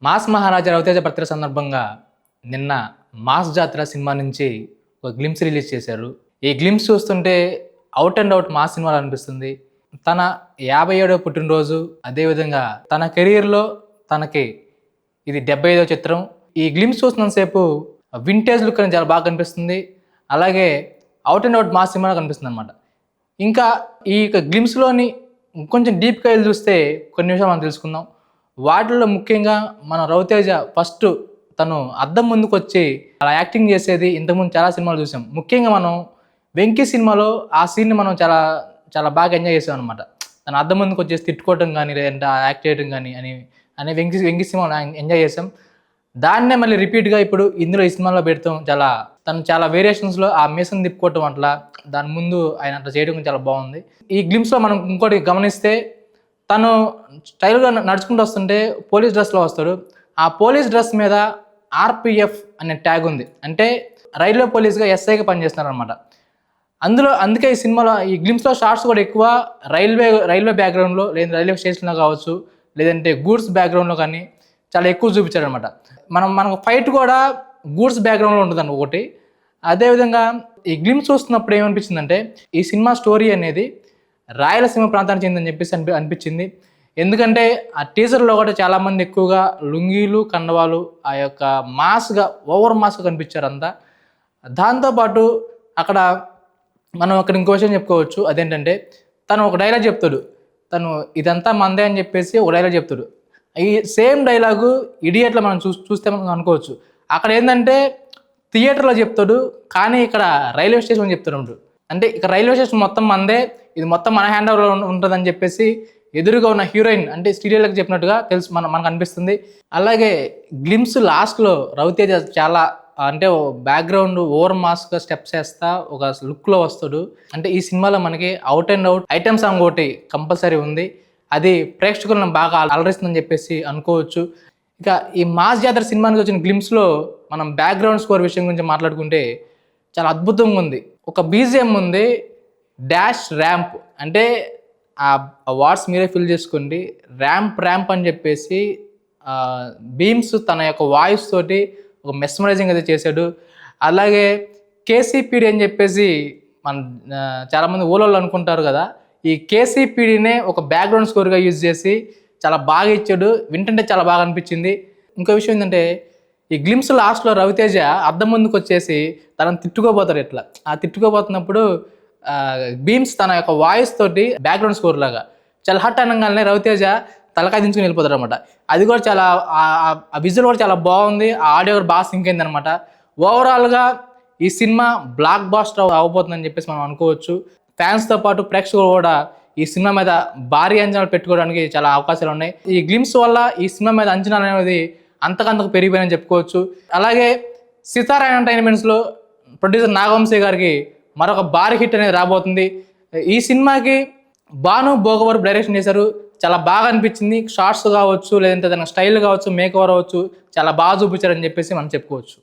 Mass మహారాజా Raviteja birthday సందర్భంగా నిన్న mass జాతర సినిమా నుంచి ఒక గ్లిమ్స్ రిలీజ్ చేశారు. ఈ గ్లిమ్స్ చూస్తుంటే అవుట్ అండ్ అవుట్ మాస్ సినిమాలు అనిపిస్తుంది. తన 57వ పుట్టినరోజు, అదేవిధంగా తన కెరీర్లో తనకి ఇది 75వ చిత్రం. ఈ గ్లిమ్స్ చూస్తున్నంతసేపు వింటేజ్ లుక్ అని చాలా బాగా కనిపిస్తుంది. అలాగే out and out mass cinema కనిపిస్తుంది అనమాట. ఇంకా ఈ గ్లిమ్స్లోని కొంచెం డీప్గా వెళ్ళి చూస్తే కొన్ని నిమిషాలు మనం తెలుసుకుందాం. వాటిల్లో ముఖ్యంగా మన రవితేజ ఫస్ట్ తను అద్దం ముందుకు వచ్చి అలా యాక్టింగ్ చేసేది ఇంతకుముందు చాలా సినిమాలు చూసాం. ముఖ్యంగా మనం వెంకీ సినిమాలో ఆ సీన్ని మనం చాలా చాలా బాగా ఎంజాయ్ చేసాం అనమాట. తను అద్దం ముందుకు వచ్చేసి తిట్టుకోవటం కానీ, లేదంటే యాక్ట్ చేయడం కానీ అని వెంకీ సినిమాలో ఎంజాయ్ చేసాం. దాన్నే మళ్ళీ రిపీట్గా ఇప్పుడు ఇందులో ఈ సినిమాలో పెడతాం. తను చాలా వేరియేషన్స్లో ఆ మీసం తిప్పుకోవటం అట్లా, దాని ముందు ఆయన అట్లా చేయడం చాలా బాగుంది. ఈ గ్లిమ్స్లో మనం ఇంకోటి గమనిస్తే తను స్టైల్గా నడుచుకుంటూ వస్తుంటే పోలీస్ డ్రెస్లో వస్తాడు. ఆ పోలీస్ డ్రెస్ మీద ఆర్పిఎఫ్ అనే ట్యాగ్ ఉంది. అంటే రైల్వే పోలీస్గా ఎస్ఐగా పనిచేస్తున్నారు అనమాట. అందుకే ఈ సినిమాలో ఈ గ్లిమ్స్లో షార్ట్స్ కూడా ఎక్కువ రైల్వే బ్యాక్గ్రౌండ్లో, లేదా రైల్వే స్టేషన్లో కావచ్చు, లేదంటే గూడ్స్ బ్యాక్గ్రౌండ్లో కానీ చాలా ఎక్కువ చూపించారనమాట. మనకు ఫైట్ కూడా గూడ్స్ బ్యాక్గ్రౌండ్లో ఉంటుందండి ఒకటి. అదేవిధంగా ఈ గ్లిమ్స్ చూస్తున్నప్పుడు ఏమనిపించిందంటే ఈ సినిమా స్టోరీ అనేది రాయలసీమ ప్రాంతానికి చెందని చెప్పేసి అనిపించింది. ఎందుకంటే ఆ టీజర్లో కూడా చాలామంది ఎక్కువగా లుంగీలు, కండవాలు ఆ యొక్క ఓవర్ మాస్గా కనిపించారు అంతా. దాంతోపాటు అక్కడ మనం అక్కడ ఇంకో విషయం చెప్పుకోవచ్చు. అదేంటంటే తను ఒక డైలాగ్ చెప్తాడు. తను ఇదంతా మందే అని చెప్పేసి ఒక డైలాగ్ చెప్తాడు. ఈ సేమ్ డైలాగు ఇడియట్లో మనం చూస్తే మనం అనుకోవచ్చు. అక్కడ ఏంటంటే థియేటర్లో చెప్తాడు, కానీ ఇక్కడ రైల్వే స్టేషన్ చెప్తాడు. అంటే ఇక్కడ రైల్వే స్టేషన్ మొత్తం మందే, ఇది మొత్తం మన హ్యాండ్ ఓవర్లో ఉంటుందని చెప్పేసి ఎదురుగా ఉన్న హీరోయిన్ అంటే స్టీడియోలకు చెప్పినట్టుగా మనకు అనిపిస్తుంది. అలాగే గ్లిమ్స్ లాస్ట్లో రవితేజ చాలా అంటే బ్యాక్గ్రౌండ్ ఓవర్ మాస్గా స్టెప్స్ వేస్తా ఒక లుక్లో వస్తాడు. అంటే ఈ సినిమాలో మనకి out and out item song ఒకటి కంపల్సరీ ఉంది. అది ప్రేక్షకులను బాగా అలరిస్తుందని చెప్పేసి అనుకోవచ్చు. ఇక ఈ మాస్ జాతర సినిమానికి వచ్చిన గ్లిమ్స్లో మనం బ్యాక్గ్రౌండ్ స్కోర్ విషయం గురించి మాట్లాడుకుంటే చాలా అద్భుతంగా ఉంది. ఒక బీజిఎం ఉంది, డాష్ ర్యాంప్. అంటే ఆ వార్డ్స్ మీరే ఫిల్ చేసుకోండి. ర్యాంప్ అని చెప్పేసి బీమ్స్ తన యొక్క వాయిస్ తోటి ఒక మెస్మరైజింగ్ అయితే చేశాడు. అలాగే కేసీపీడీ అని చెప్పేసి మన చాలామంది ఓలోళ్ళు అనుకుంటారు కదా, ఈ కేసీపీడీనే ఒక బ్యాక్గ్రౌండ్ స్కోర్గా యూజ్ చేసి చాలా బాగా ఇచ్చాడు. వింటుంటే చాలా బాగా అనిపించింది. ఇంకో విషయం ఏంటంటే ఈ గ్లిమ్స్ లాస్ట్లో రవితేజ అద్దం ముందుకు వచ్చేసి తనని తిట్టుకోబోతాడు. ఇట్లా ఆ తిట్టుకోబోతున్నప్పుడు బీమ్స్ తన యొక్క వాయిస్ తోటి బ్యాక్గ్రౌండ్ స్కోర్ లాగా చాలా హట్ అనగానే రవితేజ తలకాయ దించుకుని వెళ్ళిపోతాడు అనమాట. అది కూడా చాలా ఆ విజువల్ కూడా చాలా బాగుంది. ఆ ఆడియో కూడా బాగా సింక్ అయింది అనమాట. ఓవరాల్గా ఈ సినిమా బ్లాక్ బాస్టర్ అవబోతుందని చెప్పేసి మనం అనుకోవచ్చు. ఫ్యాన్స్తో పాటు ప్రేక్షకులు కూడా ఈ సినిమా మీద భారీ అంచనాలు పెట్టుకోవడానికి చాలా అవకాశాలు ఉన్నాయి. ఈ గ్లిమ్స్ వల్ల ఈ సినిమా మీద అంచనాలు అనేది అంతకంతకు పెరిగిపోయాయని చెప్పుకోవచ్చు. అలాగే సితారా ఎంటర్టైన్మెంట్స్లో ప్రొడ్యూసర్ నాగవంశీ గారికి మరొక భారీ హిట్ అనేది రాబోతుంది. ఈ సినిమాకి భాను భోగవరపు డైరెక్షన్ చేశారు. చాలా బాగా అనిపించింది. షార్ట్స్ కావచ్చు, లేదంటే తన స్టైల్ కావచ్చు, మేక్ ఓవర్ అవ్వచ్చు, చాలా బాగా చూపించారని చెప్పేసి మనం చెప్పుకోవచ్చు.